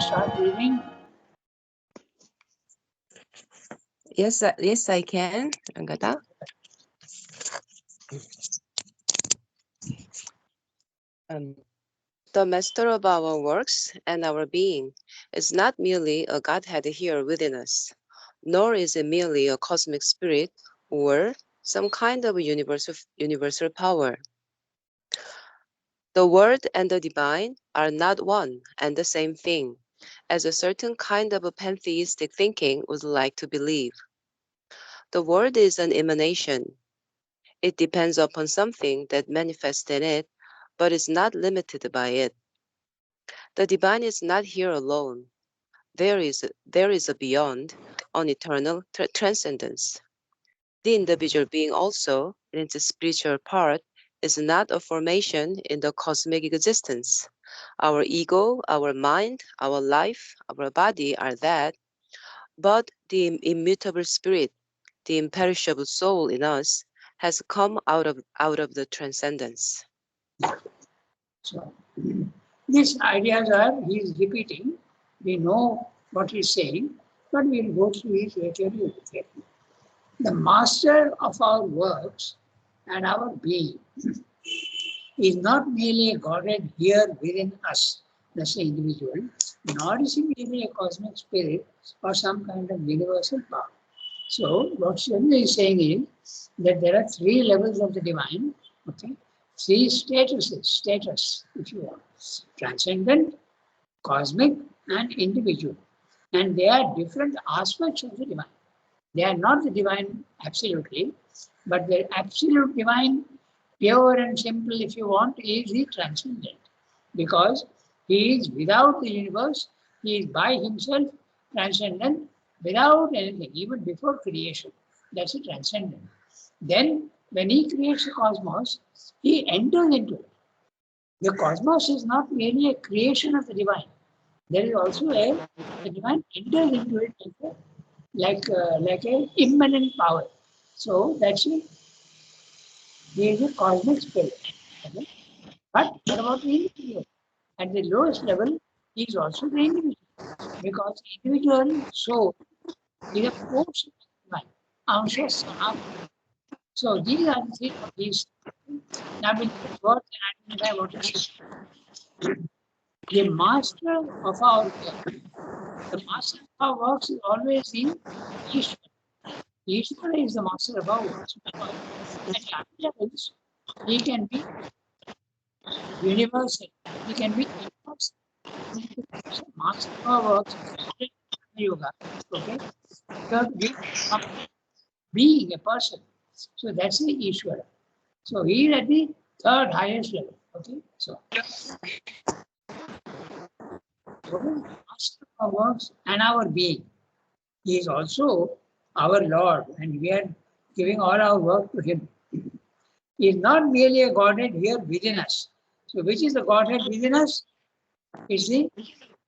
start reading? Yes, I can, Angada. The master of our works and our being is not merely a Godhead here within us, nor is it merely a cosmic spirit or some kind of universal power. The Word and the Divine are not one and the same thing, as a certain kind of pantheistic thinking would like to believe. The Word is an emanation. It depends upon something that manifests in it, but is not limited by it. The Divine is not here alone. There is a beyond, an eternal transcendence. The individual being also, in its spiritual part, is not a formation in the cosmic existence. Our ego, our mind, our life, our body are that, but the immutable spirit, the imperishable soul in us, has come out of the transcendence. So, these ideas are, he is repeating. We know what he is saying, but we will go through it later. The master of our works and our being is not merely a Godhead here within us, that's the individual, nor is he merely a cosmic spirit or some kind of universal power. So, what Sridhar is saying is that there are three levels of the divine, okay? Three status, if you want: transcendent, cosmic, and individual. And they are different aspects of the divine. They are not the divine absolutely, but the absolute divine, pure and simple, if you want, is the transcendent. Because he is without the universe, he is by himself transcendent, without anything, even before creation. That's the transcendent. Then, when he creates the cosmos, he enters into it. The cosmos is not merely a creation of the divine. There is also the divine enters into it like a immanent power. So that's it. There is a cosmic spirit. Okay? But what about the individual? At the lowest level, he is also the individual. Because individual soul is a force of divine. Ansha Sanam. So these are the three of these. Now we'll use words and identify what it is. The master of our work. The master of our works is always the Ishvara. Ishvara is the master of our works. Because at high levels, he can be universal. He can be universal. So master of our works is yoga. Okay? Because we are being a person. So that's the Ishvara. So he is at the third highest level. Okay? So master of our works and our being. He is also our Lord, and we are giving all our work to him. He is not merely a Godhead here within us. So which is the Godhead within us? It's the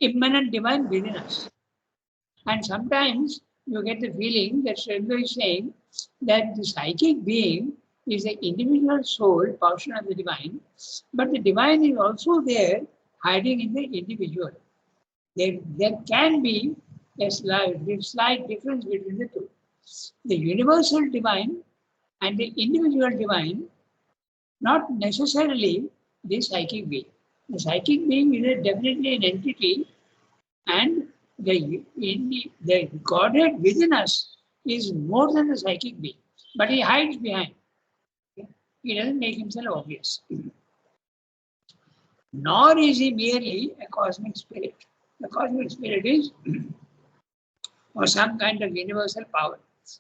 immanent divine within us. And sometimes you get the feeling that Sridhar is saying that the psychic being is the individual soul portion of the divine, but the divine is also there hiding in the individual. There can be a slight difference between the two. The universal divine and the individual divine, not necessarily the psychic being. The psychic being is definitely an entity, and the Godhead within us is more than the psychic being, but he hides behind. He doesn't make himself obvious. Nor is he merely a cosmic spirit. The cosmic spirit is or some kind of universal power.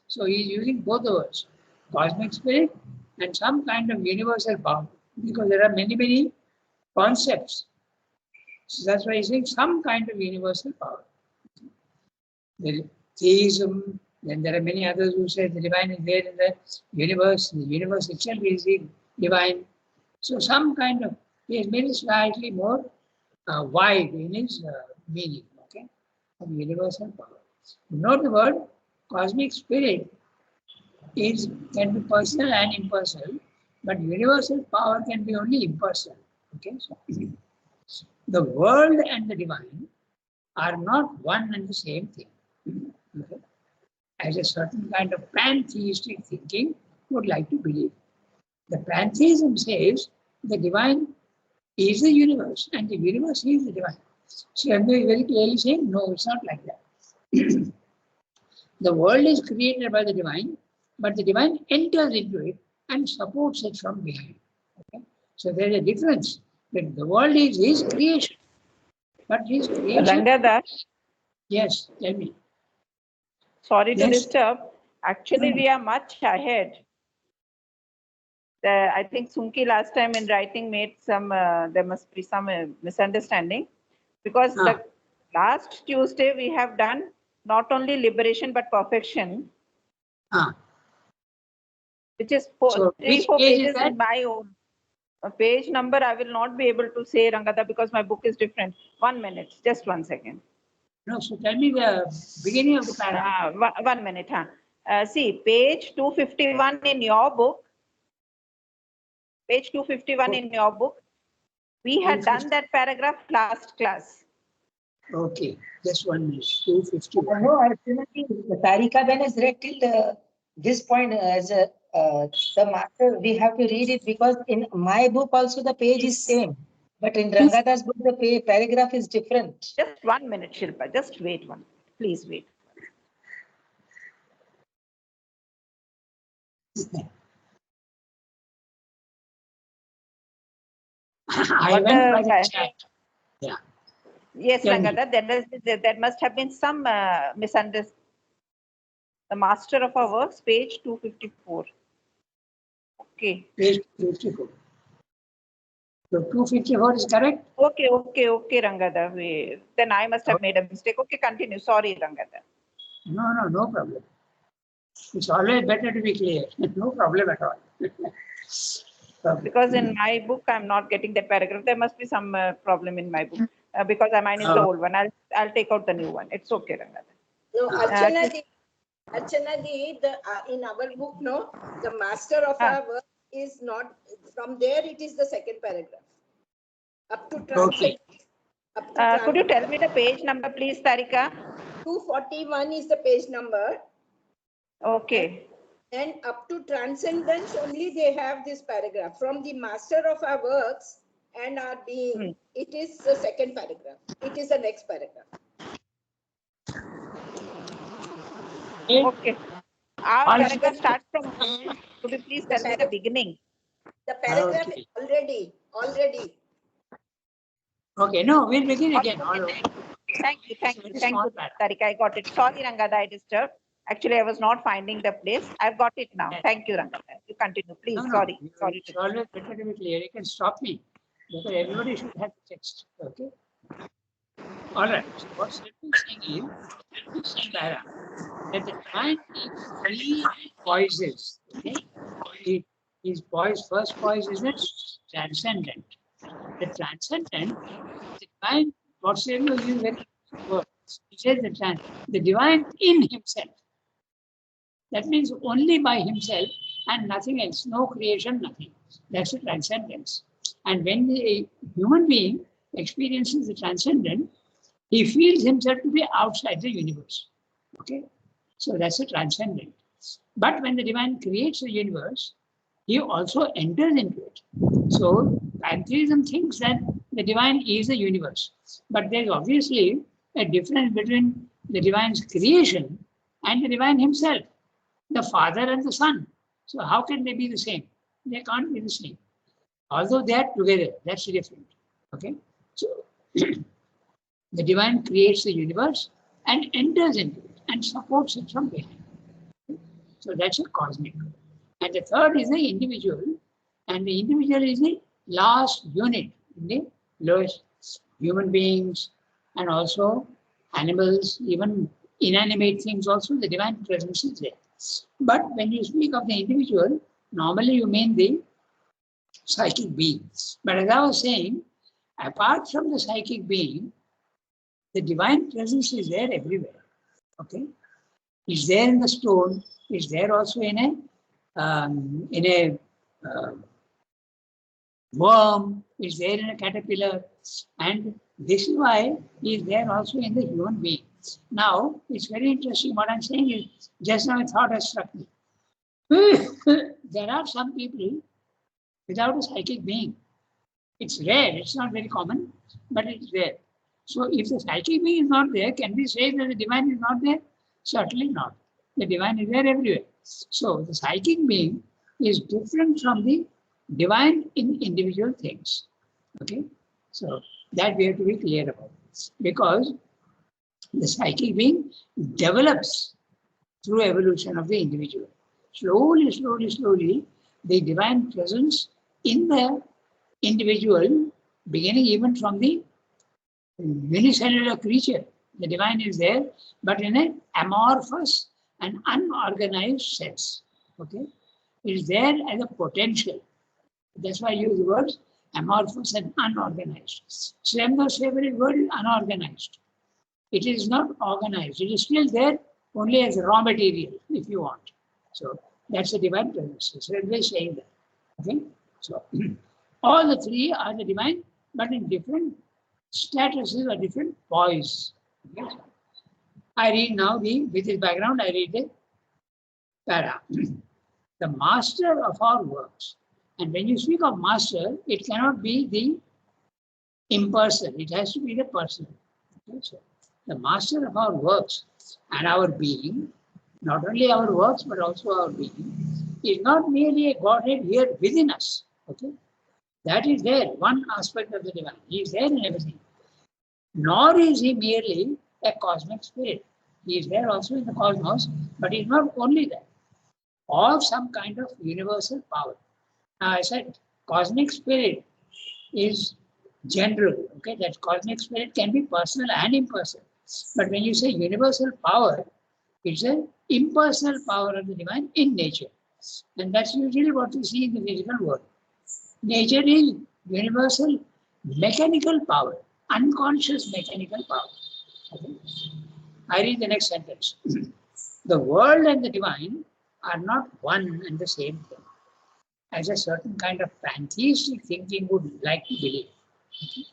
So he is using both the words, cosmic spirit and some kind of universal power, because there are many concepts. So that's why he's saying some kind of universal power. There is theism, then there are many others who say the divine is there in the universe itself is the divine. So some kind of, he has made it slightly more wide in his meaning, okay, of universal power. Note the word cosmic spirit can be personal and impersonal, but universal power can be only impersonal. Okay, so the world and the divine are not one and the same thing. Okay? As a certain kind of pantheistic thinking would like to believe. The pantheism says the divine is the universe and the universe is the divine. Sri is very clearly saying, no, it's not like that. The world is created by the divine, but the divine enters into it and supports it from behind. Okay? So there is a difference. That the world is his creation, but his creation. Rangadhar, Yes, tell me. sorry to Yes. disturb. Actually, we are much ahead. I think Sunki last time in writing made some, there must be some misunderstanding, because the last Tuesday we have done not only liberation but perfection, which is So three, which four page is pages that? in my own. Page number I will not be able to say, Rangadhar, because my book is different. 1 minute, just 1 second. No, so tell me the beginning of the paragraph. 1 minute, huh? See, page 251 in your book. Page 251 in your book. We had done that paragraph last class. Okay, just 1 minute. 251. No, actually, Tarika Ben has read till this point as the master. We have to read it because in my book also the page is same, but in Rangadhar's book the paragraph is different. Just 1 minute, Shilpa. Just wait one. Please wait. I What went by the- the chat. Yeah. Yes, Tell me. Rangadhar, there must have been some misunderstanding. The master of our works, page 254. Okay. Page 254. So 254 is correct? Okay, Rangadhar. Then I must have made a mistake. Okay, continue. Sorry, Rangadhar. No problem. It's always better to be clear. No problem at all. Because in my book, I'm not getting that paragraph. There must be some problem in my book because mine is the old one. I'll take out the new one. It's okay, Rangadhar. No, Archana Di, in our book, no, the master of our work is not, from there it is the second paragraph. Up to transcend. Okay. Could you tell me the page number, please, Tarika? 241 is the page number. Okay. And up to transcendence only they have this paragraph. From the master of our works and our being, it is the second paragraph. It is the next paragraph. Okay. Our paragraph starts from, could you please tell me the beginning? The paragraph Okay. is already. Okay, no, we'll begin again. Thank you, Tarika. I got it. Sorry, Rangadhar, I disturbed. Actually, I was not finding the place. I've got it now. Thank you, Rangadhar. You continue, please. No, Sorry. It's always better to be clear. You can stop me because everybody should have the text. Okay. All right. So what Sripi is saying is that the divine is three poises. Okay. His poise, first poise is the transcendent. The transcendent, the divine, what Sripi uses very word. He says the divine in himself. That means only by himself and nothing else, no creation, nothing. That's the transcendence. And when a human being experiences the transcendent, he feels himself to be outside the universe. Okay? So that's the transcendent. But when the divine creates the universe, he also enters into it. So pantheism thinks that the divine is the universe. But there's obviously a difference between the divine's creation and the divine himself, the Father and the Son. So how can they be the same? They can't be the same. Although they are together, that's different. Okay? So the divine creates the universe and enters into it and supports it from behind. So that's a cosmic. And the third is the individual, and the individual is the last unit in the lowest human beings and also animals, even inanimate things also, the divine presence is there. But when you speak of the individual, normally you mean the psychic being. But as I was saying, apart from the psychic being, the divine presence is there everywhere. Okay, it's there in the stone. It's there also in a worm. It's there in a caterpillar, and This is why he is there also in the human being. Now, it's very interesting. What I'm saying is, just now a thought has struck me. There are some people without a psychic being. It's rare, it's not very common, but it's rare. So if the psychic being is not there, can we say that the divine is not there? Certainly not. The divine is there everywhere. So the psychic being is different from the divine in individual things. Okay? So that we have to be clear about. Because the psychic being develops through evolution of the individual. Slowly, slowly, slowly, the divine presence in the individual, beginning even from the unicellular creature, the divine is there, but in an amorphous and unorganized sense. Okay, it is there as a potential. That's why I use the words amorphous and unorganized. Slemmer's favorite word is unorganized. It is not organized. It is still there only as raw material, if you want. So that's the divine presence. So we're saying that. Okay, so all the three are the divine, but in different statuses or different poise. Okay? I read now with this background, I read the para. The master of our works. And when you speak of master, it cannot be the impersonal, it has to be the personal. Okay? So the master of our works and our being, not only our works, but also our being, is not merely a Godhead here within us. Okay? That is there, one aspect of the divine. He is there in everything. Nor is he merely a cosmic spirit. He is there also in the cosmos, but he is not only that, of some kind of universal power. Now, I said cosmic spirit is general. Okay, that cosmic spirit can be personal and impersonal. But when you say universal power, it's an impersonal power of the divine in nature. And that's usually what we see in the physical world. Nature is universal mechanical power, unconscious mechanical power. Okay. I read the next sentence. The world and the divine are not one and the same thing, as a certain kind of pantheistic thinking would like to believe. Okay.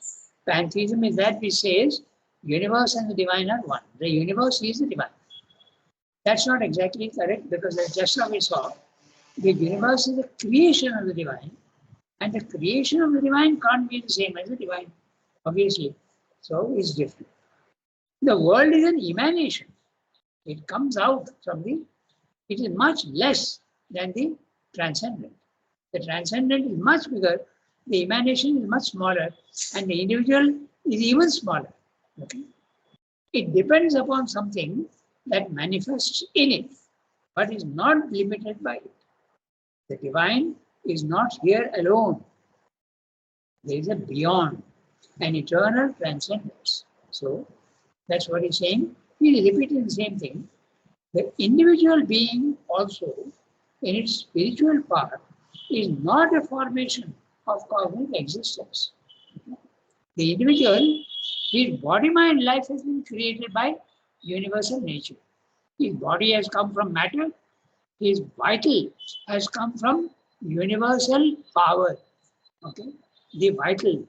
Pantheism is that which says universe and the divine are one. The universe is the divine. That's not exactly correct, because as just now we saw, the universe is the creation of the divine, and the creation of the divine can't be the same as the divine, obviously. So it's different. The world is an emanation. It comes out from it is much less than the transcendent. The transcendent is much bigger, the emanation is much smaller, and the individual is even smaller. Okay? It depends upon something that manifests in it, but is not limited by it. The divine is not here alone. There is a beyond, an eternal transcendence. So that's what he's saying. He is repeating the same thing. The individual being also, in its spiritual part, is not a formation of cosmic existence. The individual, his body, mind, life has been created by universal nature. His body has come from matter. His vital has come from universal power. Okay, the vital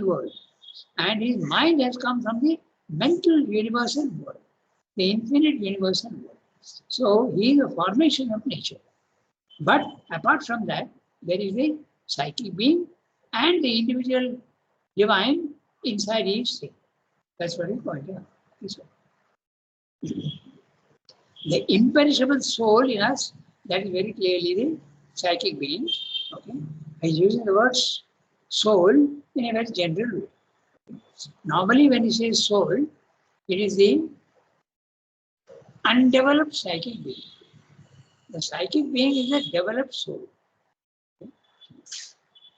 world. And his mind has come from the mental universal world, the infinite universal world. So he is a formation of nature. But apart from that, there is a psychic being and the individual divine inside each thing. That's what he pointed out. The imperishable soul in us, that is very clearly the psychic being. Okay, he's using the word soul in a very general way. Normally, when he says soul, it is the undeveloped psychic being. The psychic being is a developed soul.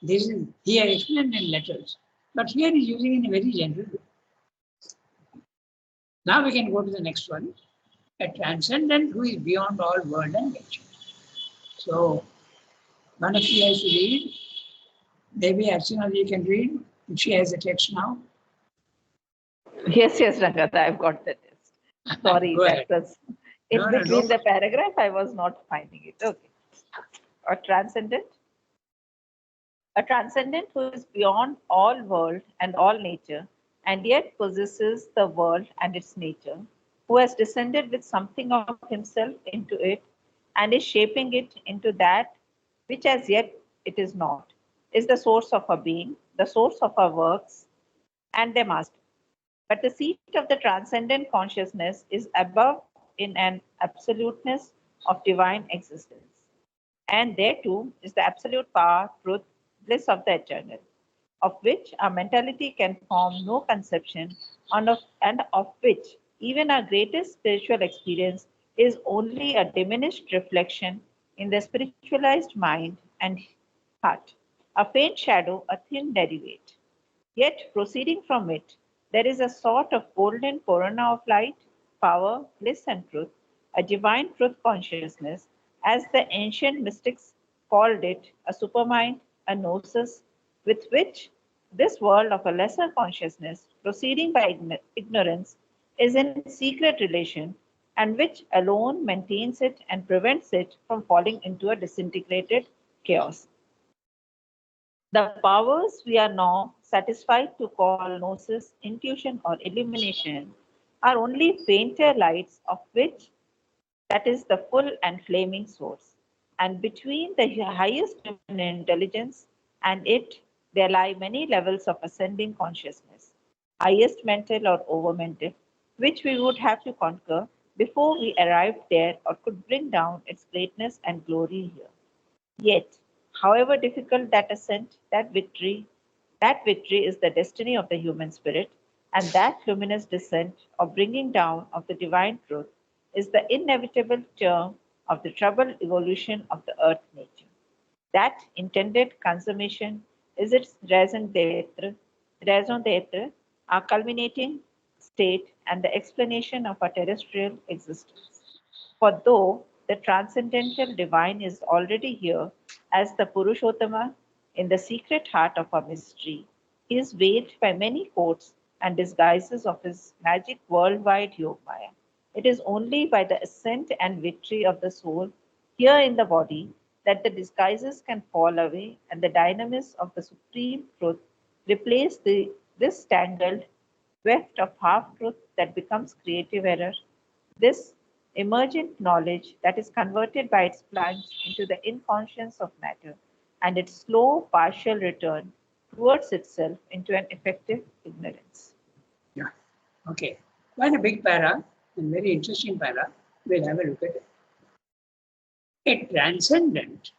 This is here explained in letters, but here he's using in a very general way. Now we can go to the next one. A transcendent who is beyond all world and nature. So one of you has to read. Maybe Archana, you can read if she has the text now. Yes, Rangata, I've got the test. Sorry, Go ahead. that was in No, between the paragraph, I was not finding it. Okay. A transcendent who is beyond all world and all nature and yet possesses the world and its nature, who has descended with something of himself into it and is shaping it into that which as yet it is not, is the source of our being, the source of our works, and their master. But the seat of the transcendent consciousness is above in an absoluteness of divine existence. And there too is the absolute power, truth, bliss of the eternal, of which our mentality can form no conception, and of which even our greatest spiritual experience is only a diminished reflection in the spiritualized mind and heart, a faint shadow, a thin derivate. Yet, proceeding from it, there is a sort of golden corona of light, power, bliss, and truth, a divine truth consciousness, as the ancient mystics called it, a supermind, a gnosis, with which this world of a lesser consciousness, proceeding by ignorance, is in secret relation, and which alone maintains it and prevents it from falling into a disintegrated chaos. The powers we are now satisfied to call gnosis, intuition, or illumination are only fainter lights of which that is the full and flaming source. And between the highest human intelligence and it, there lie many levels of ascending consciousness, highest mental or over mental, which we would have to conquer before we arrived there or could bring down its greatness and glory here. Yet, however difficult that ascent, that victory is the destiny of the human spirit, and that luminous descent or bringing down of the divine truth is the inevitable term of the troubled evolution of the earth nature. That intended consummation is its raison d'etre, our culminating state, and the explanation of our terrestrial existence. For though the transcendental divine is already here as the Purushottama in the secret heart of our mystery, he is veiled by many coats and disguises of his magic worldwide Yogmaya. It is only by the ascent and victory of the soul here in the body that the disguises can fall away and the dynamis of the supreme truth replace this tangled weft of half truth that becomes creative error. This emergent knowledge that is converted by its plunge into the inconscience of matter and its slow partial return towards itself into an effective ignorance. Yeah. Okay. Quite a big para and very interesting para. We'll have a look at it. A transcendent,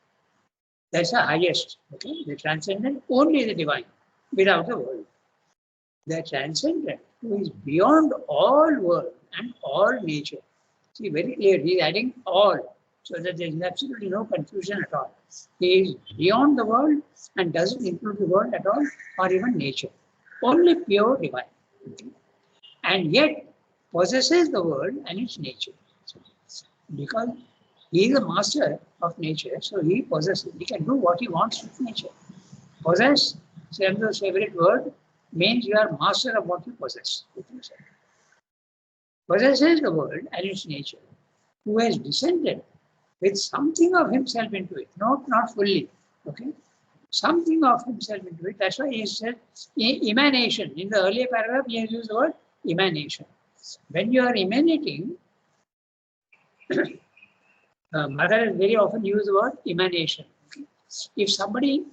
that's the highest. Okay. The transcendent, only the divine, without the world. The transcendent, who is beyond all world and all nature. See, very clear, he is adding all, so that there is absolutely no confusion at all. He is beyond the world and doesn't include the world at all, or even nature. Only pure divine. Okay. And yet possesses the world and its nature. So, because he is the master of nature, so he possesses, he can do what he wants with nature. Possess, Srem's favorite word, means you are master of what you possess. Possesses the world and its nature, who has descended with something of himself into it, not fully, okay? Something of himself into it. That's why he said emanation. In the earlier paragraph, he has used the word emanation. When you are emanating, mother has very often used the word emanation. Okay? If somebody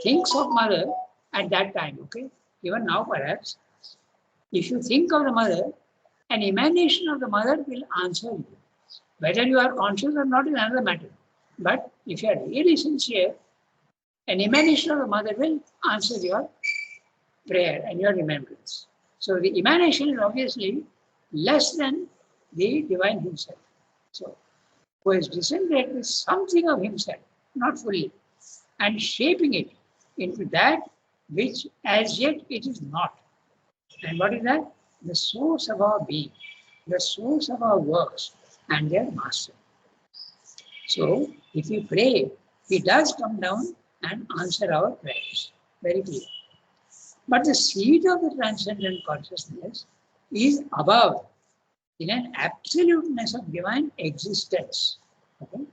thinks of mother at that time, okay, even now perhaps, if you think of the mother, an emanation of the mother will answer you. Whether you are conscious or not is another matter. But if you are really sincere, an emanation of the mother will answer your prayer and your remembrance. So the emanation is obviously less than the divine himself. So who has descended with something of himself, not fully, and shaping it into that which as yet it is not. And what is that? The source of our being, the source of our works, and their master. So if we pray, he does come down and answer our prayers. Very clear. But the seat of the transcendent consciousness is above, in an absoluteness of divine existence. Okay?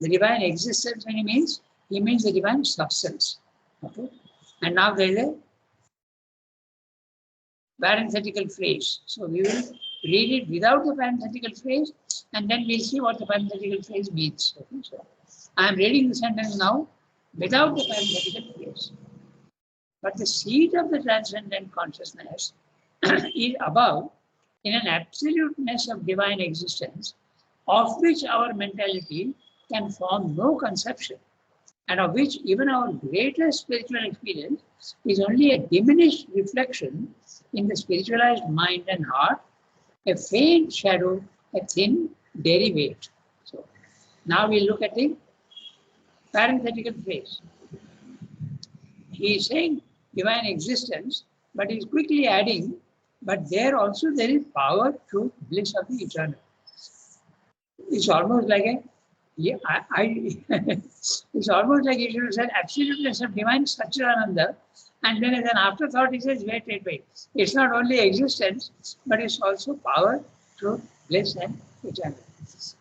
The divine existence, when he means the divine substance. Okay? And now there is a parenthetical phrase. So we will read it without the parenthetical phrase, and then we'll see what the parenthetical phrase means. Okay, so I am reading the sentence now without the parenthetical phrase. But the seat of the transcendent consciousness is above in an absoluteness of divine existence, of which our mentality can form no conception, and of which even our greatest spiritual experience is only a diminished reflection in the spiritualized mind and heart, a faint shadow, a thin derivate. So now we look at the parenthetical phrase. He is saying divine existence, but he's quickly adding, but there also there is power, truth, bliss of the eternal. It's almost like a, it's almost like he should have said absoluteness of divine Satchidananda, and then as an afterthought he says, wait. It's not only existence, but it's also power, truth, bliss, and eternal.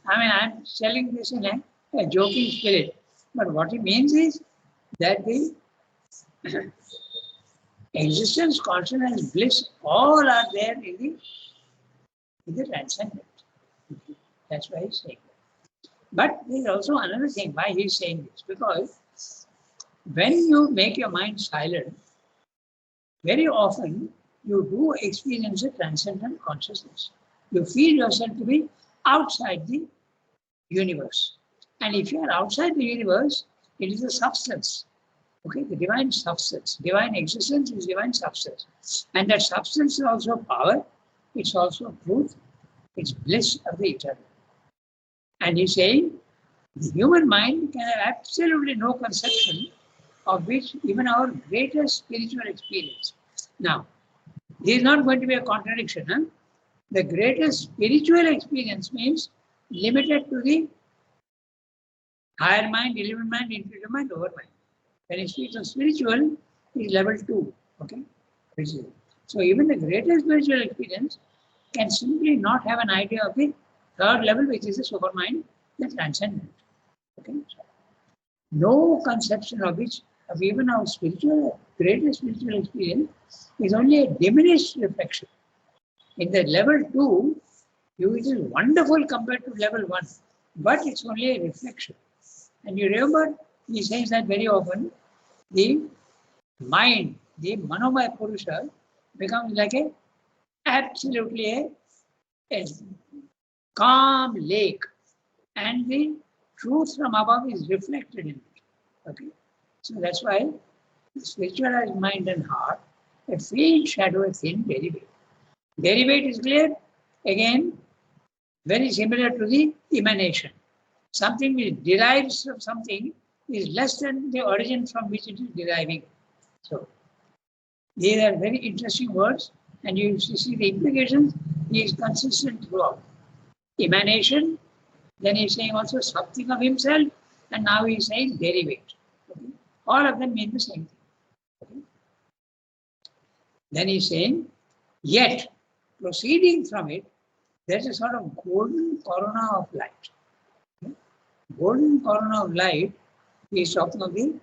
I mean, I'm telling this in a joking spirit, but what he means is that the existence, consciousness, bliss, all are there in the transcendent. That's why he's saying that. But there's also another thing why he's saying this, because when you make your mind silent, very often you do experience a transcendent consciousness. You feel yourself to be outside the universe. And if you are outside the universe, it is a substance. Okay, the divine substance, divine existence is divine substance. And that substance is also power, it's also truth, it's bliss of the eternal. And he's saying the human mind can have absolutely no conception of which even our greatest spiritual experience. Now, there is not going to be a contradiction. Huh? The greatest spiritual experience means limited to the higher mind, elemental mind, intuitive mind, lower mind. When he speaks of spiritual, is level 2. Okay? So even the greatest spiritual experience can simply not have an idea of the third level, which is the supermind, the transcendent. Okay? So no conception of which, of even our spiritual, greatest spiritual experience, is only a diminished reflection. In the level 2, it is wonderful compared to level 1, but it's only a reflection. And you remember, he says that very often, the mind, the Manomaya Purusha, becomes like a absolutely a calm lake, and the truth from above is reflected in it. Okay, so that's why the spiritualized mind and heart, a faint shadow, a thin derivate. Derivate is clear. Again, very similar to the emanation. Something which derives from something is less than the origin from which it is deriving. So these are very interesting words, and you see the implications. He is consistent throughout. Emanation, then he is saying also something of himself, and now he is saying derivate. Okay? All of them mean the same thing. Okay? Then he is saying, yet proceeding from it, there is a sort of golden corona of light. Okay? Golden corona of light is talking of the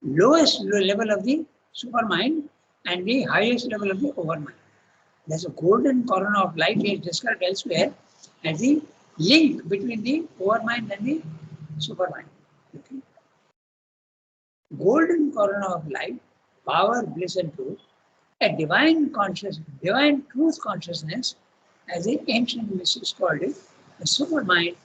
lowest level of the supermind and the highest level of the overmind. There's a golden corona of light is described elsewhere as the link between the overmind and the supermind. Okay? Golden corona of light, power, bliss, and truth, a divine consciousness, divine truth consciousness, as the ancient mystics called it, the supermind,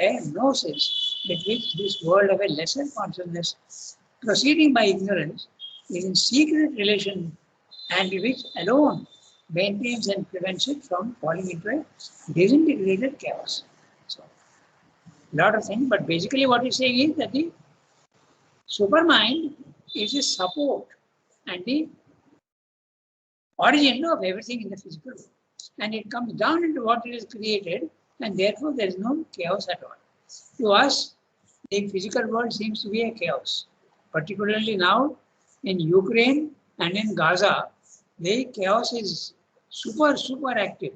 a gnosis with which this world of a lesser consciousness, proceeding by ignorance, is in secret relation and which alone maintains and prevents it from falling into a disintegrated chaos. So, a lot of things, but basically what he's saying is that the supermind is a support and the origin of everything in the physical world. And it comes down into what it is created, and therefore there is no chaos at all. To us, the physical world seems to be a chaos. Particularly now in Ukraine and in Gaza, the chaos is super active.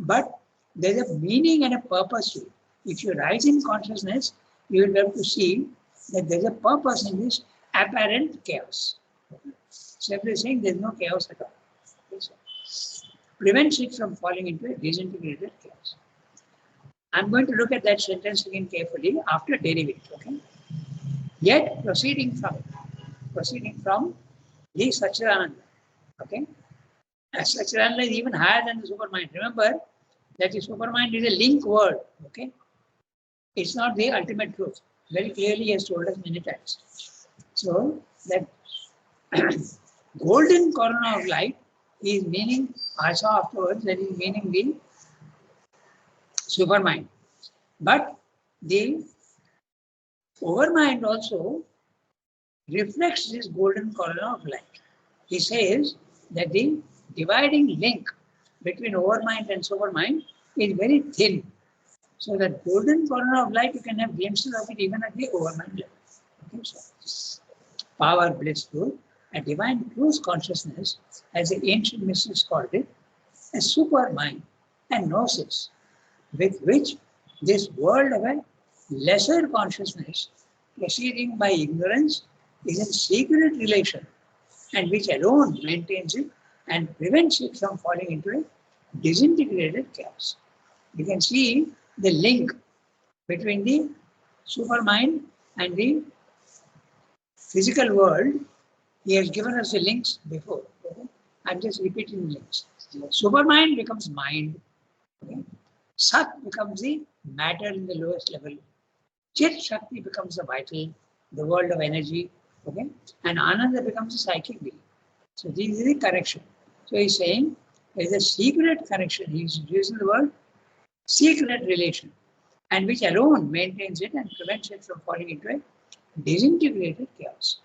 But there's a meaning and a purpose to it. If you rise in consciousness, you will be able to see that there's a purpose in this apparent chaos. So if they're saying there's no chaos at all. Okay, so prevents it from falling into a disintegrated chaos. I'm going to look at that sentence again carefully after deriving. Okay. Yet proceeding from the Satchidananda. Okay. As Satchidananda is even higher than the supermind. Remember that the supermind is a link word. Okay. It's not the ultimate truth. Very clearly he has told us many times. So that golden corona of light is meaning, I saw afterwards, that is meaning the supermind. But the overmind also reflects this golden corona of light. He says that the dividing link between overmind and supermind is very thin. So that golden corona of light, you can have glimpses of it even at the overmind level. Okay, so power blissful, a divine truth consciousness, as the ancient mystics called it, a supermind and gnosis, with which this world of a lesser consciousness proceeding by ignorance is in secret relation, and which alone maintains it and prevents it from falling into a disintegrated chaos. You can see the link between the supermind and the physical world. He has given us the links before. Okay? I'm just repeating the links. Supermind becomes mind. Okay? Sat becomes the matter in the lowest level. Chit Shakti becomes the vital, the world of energy. Okay? And Ananda becomes the psychic being. So this is the correction. So he's saying there is a secret connection. He's using the word secret relation, and which alone maintains it and prevents it from falling into a disintegrated chaos.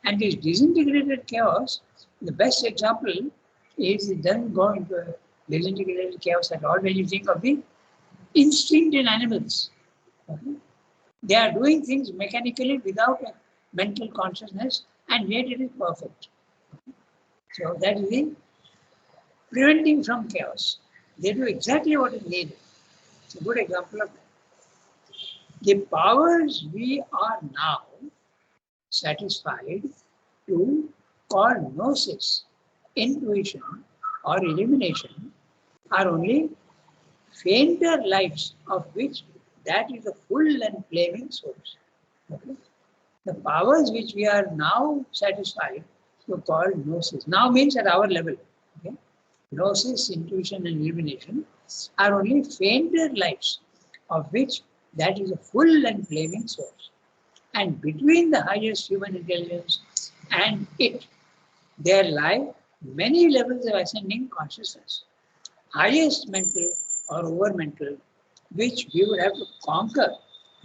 And this disintegrated chaos, the best example is it doesn't go into a disintegrated chaos at all when you think of the instinct in animals. Okay? They are doing things mechanically without a mental consciousness, and yet it is perfect. So that is the preventing from chaos. They do exactly what is needed. It's a good example of that. The powers we are now satisfied to call gnosis, intuition, or illumination are only fainter lights of which that is the full and flaming source. Okay? The powers which we are now satisfied to call gnosis, now means at our level. Okay? Gnosis, intuition, and illumination are only fainter lights of which that is a full and flaming source. And between the highest human intelligence and it, there lie many levels of ascending consciousness. Highest mental or over mental, which we would have to conquer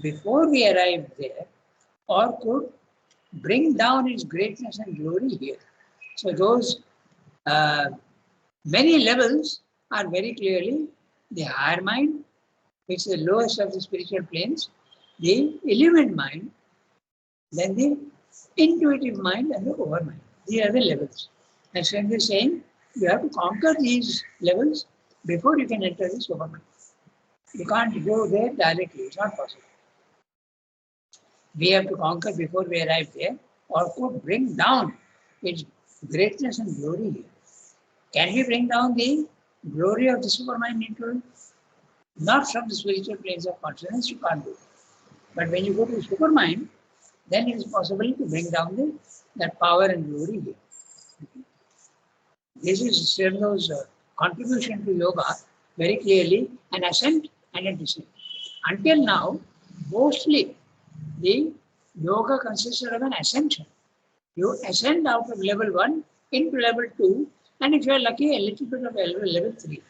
before we arrive there, or could bring down its greatness and glory here. So those many levels are very clearly the higher mind, which is the lowest of the spiritual planes, the illumined mind, then the intuitive mind, and the overmind. These are the levels. And so they're saying you have to conquer these levels before you can enter this overmind. You can't go there directly, it's not possible. We have to conquer before we arrive there, or could bring down its greatness and glory here. Can we bring down the glory of the supermind into it? Not from the spiritual planes of consciousness, you can't do it. But when you go to the supermind, then it is possible to bring down that power and glory here. Okay. This is Sri Aurobindo's contribution to yoga, very clearly an ascent and a descent. Until now, mostly the yoga consisted of an ascension. You ascend out of level 1 into level 2, and if you are lucky, a little bit of level 3.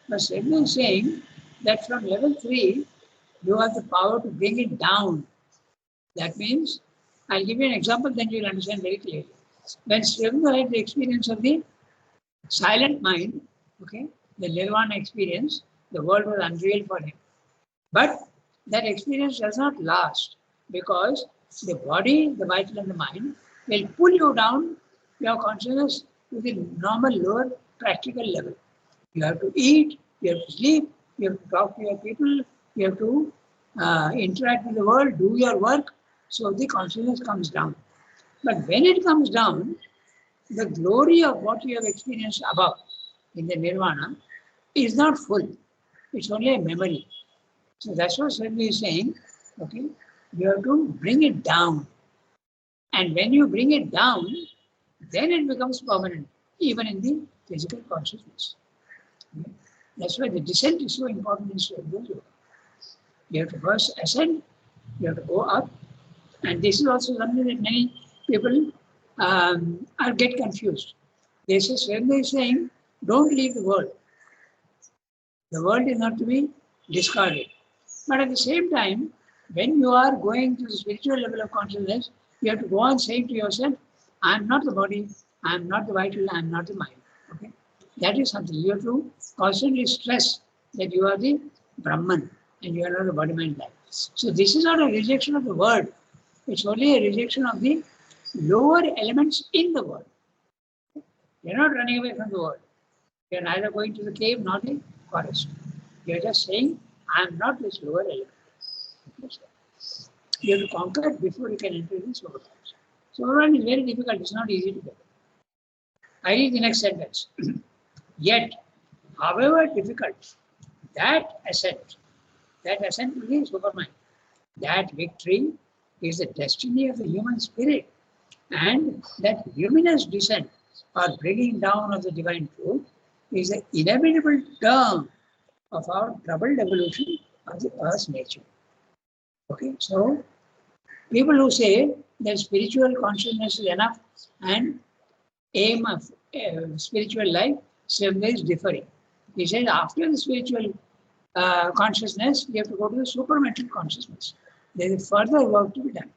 But Sri Aurobindo is saying that from level 3, you have the power to bring it down. That means, I'll give you an example, then you'll understand very clearly. When Sri Aurobindo had the experience of the silent mind, okay, the nirvana experience, the world was unreal for him. But that experience does not last, because the body, the vital, and the mind will pull you down your consciousness to the normal, lower, practical level. You have to eat, you have to sleep, you have to talk to your people, you have to interact with the world, do your work, so the consciousness comes down. But when it comes down, the glory of what you have experienced above in the nirvana is not full. It's only a memory. So that's what Swami is saying. Okay, you have to bring it down. And when you bring it down, then it becomes permanent, even in the physical consciousness. Okay? That's why the descent is so important in Swami Yoga. You have to first ascend, you have to go up. And this is also something that many people get confused. They say, Swami is saying, don't leave the world. The world is not to be discarded. But at the same time, when you are going to the spiritual level of consciousness, you have to go on saying to yourself, I am not the body, I am not the vital, I am not the mind. Okay? That is something you have to constantly stress that you are the Brahman and you are not the body, mind, life. So this is not a rejection of the world. It's only a rejection of the lower elements in the world. You're not running away from the world. You're neither going to the cave nor the forest. You're just saying, I am not this lower element. You have to conquer it before you can enter this lower element. So overall is very difficult. It's not easy to get. I read the next sentence. Yet, however difficult, that ascent will be superman. That victory is the destiny of the human spirit. And that luminous descent or bringing down of the divine truth is the inevitable term of our troubled evolution of the earth's nature. Okay, so people who say that spiritual consciousness is enough and aim of spiritual life, Swami is differing. He says after the spiritual consciousness, you have to go to the supramental consciousness. There is further work to be done.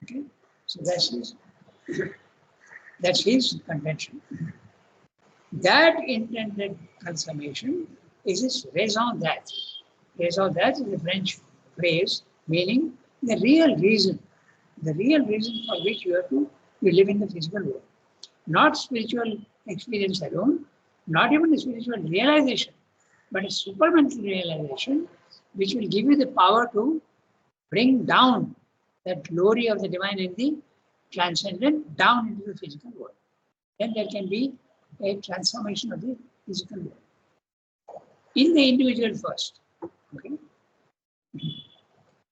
Okay, so that's his contention. That intended consummation is his raison d'etre. Raison d'etre is a French phrase meaning the real reason for which you have to live in the physical world. Not spiritual experience alone, not even the spiritual realization, but a supramental realization which will give you the power to bring down that glory of the divine and the transcendent down into the physical world. Then there can be a transformation of the physical world. In the individual first. Okay?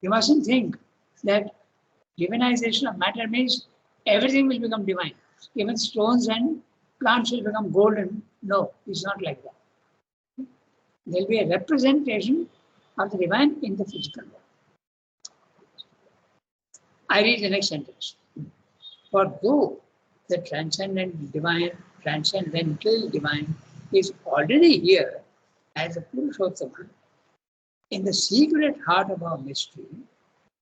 You mustn't think that divinization of matter means everything will become divine. Even stones and plants will become golden. No, it's not like that. There will be a representation of the divine in the physical world. I read the next sentence. For though the transcendental divine is already here as a Purushottama, in the secret heart of our mystery,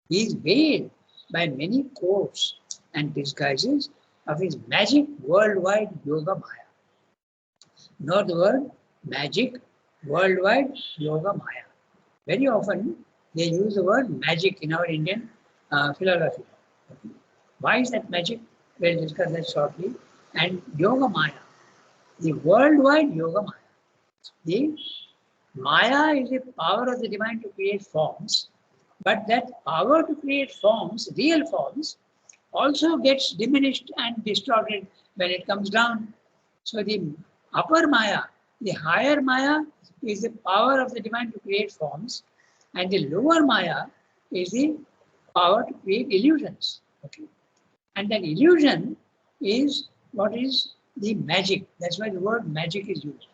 he is veiled by many courts and disguises of his magic worldwide Yoga Maya. Note the word magic worldwide Yoga Maya. Very often they use the word magic in our Indian philosophy. Why is that magic? We'll discuss that shortly. And Yoga Maya, the worldwide Yoga Maya. The Maya is the power of the divine to create forms, but that power to create forms, real forms, also gets diminished and distorted when it comes down. So the upper Maya, the higher Maya, is the power of the divine to create forms, and the lower Maya is the power to create illusions. Okay? And that illusion is what is the magic. That's why the word magic is used.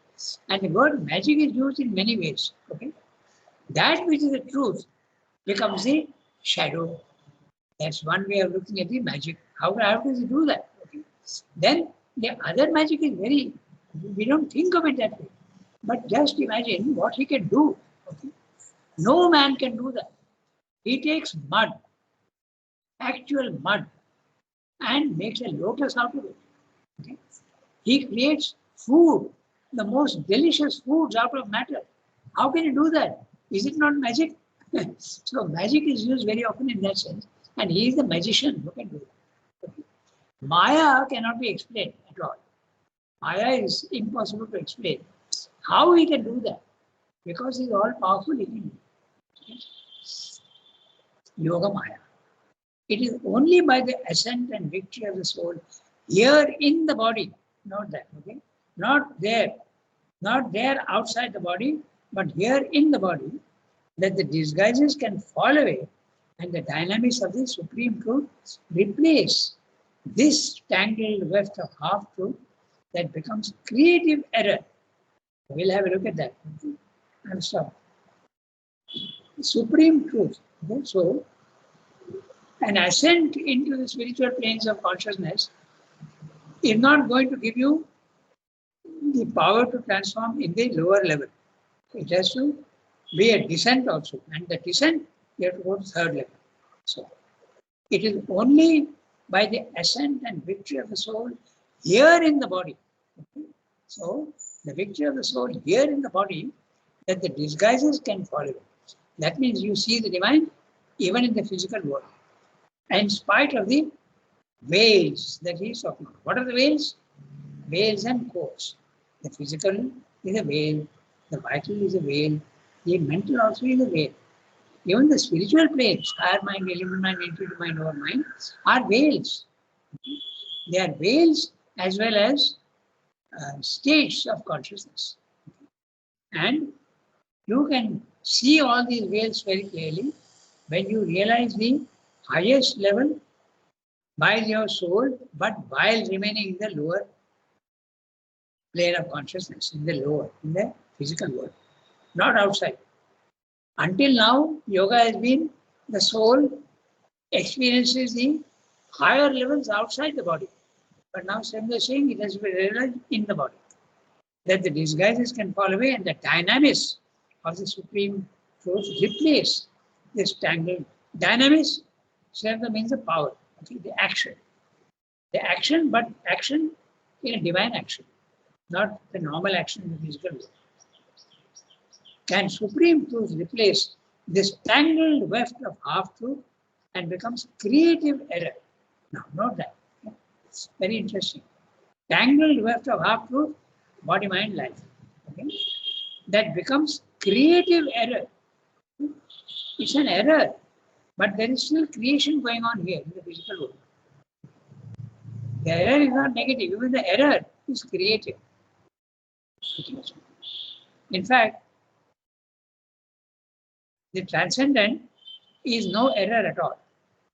And the word magic is used in many ways. Okay? That which is the truth becomes the shadow. That's one way of looking at the magic. How does it do that? Okay? Then the other magic is we don't think of it that way. But just imagine what he can do. Okay? No man can do that. He takes mud, actual mud, and makes a lotus out of it. Okay? He creates food, the most delicious foods out of matter. How can he do that? Is it not magic? So magic is used very often in that sense. And he is the magician who can do that. Okay? Maya cannot be explained at all. Maya is impossible to explain. How he can do that? Because he is all powerful in him. Yoga Maya. It is only by the ascent and victory of the soul here in the body, not that, okay? Not there outside the body, but here in the body, that the disguises can fall away and the dynamics of the Supreme Truth replace this tangled weft of half-truth that becomes creative error. We'll have a look at that. And stop. Supreme Truth. Okay? So, an ascent into the spiritual planes of consciousness is not going to give you the power to transform in the lower level. It has to be a descent also. And the descent, you have to go to third level. So, it is only by the ascent and victory of the soul here in the body. Okay? So, the victory of the soul here in the body, that the disguises can fall away. That means you see the divine even in the physical world. In spite of the veils that he is talking about. What are the veils? Veils and codes. The physical is a veil, the vital is a veil, the mental also is a veil. Even the spiritual planes, higher mind, elemental mind, intuitive mind, lower mind, are veils. They are veils as well as states of consciousness. And you can see all these veils very clearly when you realize the highest level by your soul, but while remaining in the lower plane of consciousness, in the physical world, not outside. Until now, yoga has been the soul experiences the higher levels outside the body. But now, Swami is saying it has been realized in the body, that the disguises can fall away and the dynamics of the Supreme Truth replace this tangled dynamics. Swami means the power, okay, the action. The action, but action in a divine action, not the normal action in the physical world. Can Supreme Truth replace this tangled weft of half-truth and becomes creative error? Now, note that. It's very interesting. Tangled weft of half-truth, body, mind, life. Okay? That becomes creative error. It's an error, but there is still creation going on here in the physical world. The error is not negative, even the error is creative. In fact, the transcendent is no error at all.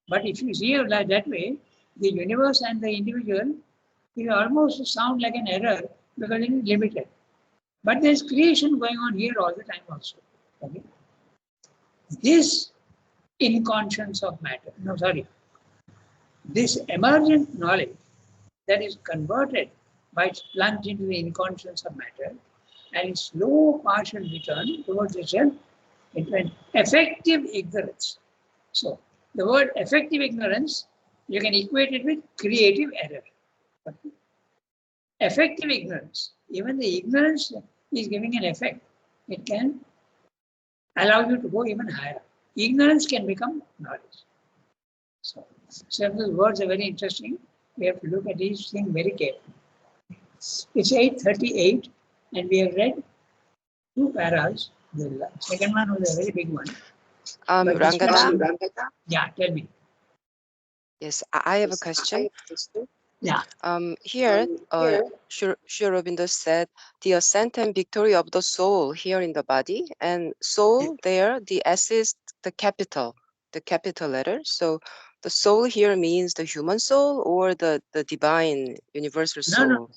But if you see it like that way, the universe and the individual will almost sound like an error because it is limited. But there is creation going on here all the time also. Okay? This inconscience of matter, this emergent knowledge that is converted by its plunge into the inconscience of matter and its slow partial return towards itself into an effective ignorance. So, the word effective ignorance, you can equate it with creative error. Okay? Effective ignorance, even the ignorance is giving an effect. It can allow you to go even higher. Ignorance can become knowledge. So those words are very interesting. We have to look at each thing very carefully. It's 8:38 and we have read 2 paras. The second one was a very big one. Rangata? Yeah, tell me. Yes, I have a question. Yeah. Here, Sri Aurobindo said the ascent and victory of the soul here in the body, and soul there, the S is the capital letter. So the soul here means the human soul or the divine universal soul? No.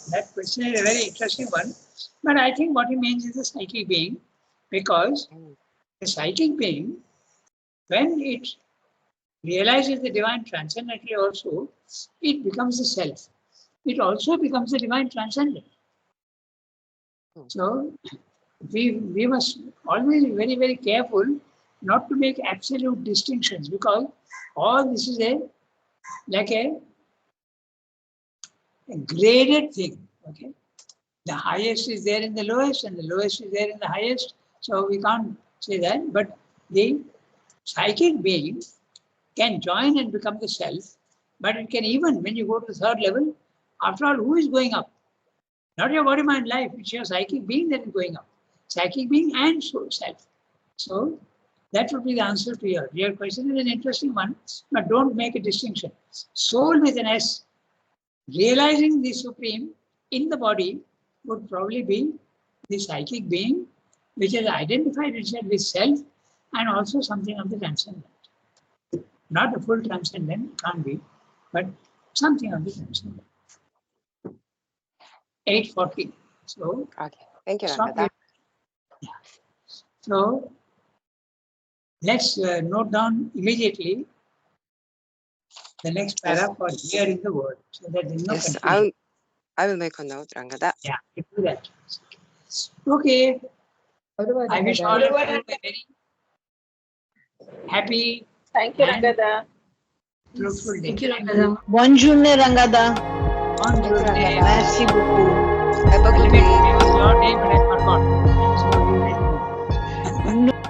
That question is a very interesting one. But I think what he means is the psychic being, because the psychic being, when it realizes the divine transcendently also, it becomes the self. It also becomes the divine transcendent. So we must always be very, very careful not to make absolute distinctions, because all this is like a graded thing. Okay, the highest is there in the lowest, and the lowest is there in the highest. So we can't say that. But the psychic being can join and become the self. But it can even, when you go to the third level, after all, who is going up? Not your body, mind, life. It's your psychic being that is going up. Psychic being and soul, self. So that would be the answer to your question. Is an interesting one, but don't make a distinction. Soul with an S, realizing the supreme in the body would probably be the psychic being which has identified itself with self and also something of the transcendent. Not a full transcendent, can't be, but something of the transcendent. 8:40. So, Okay. Thank you, stop Rangada. it. Yeah. So let's note down immediately the next Yes. para for here in the word, so that there is no Yes, confusion. I will make a note, Rangada. Yeah, you do that. Okay. I wish all of you a very happy Thank you, and Rangada. fruitful day. Thank you, Rangada. Bonne journée, Rangada. On Thank you, good day. Rangada. Merci beaucoup. Have a I good wanted to week. use your name, but I forgot. So you let me know. No.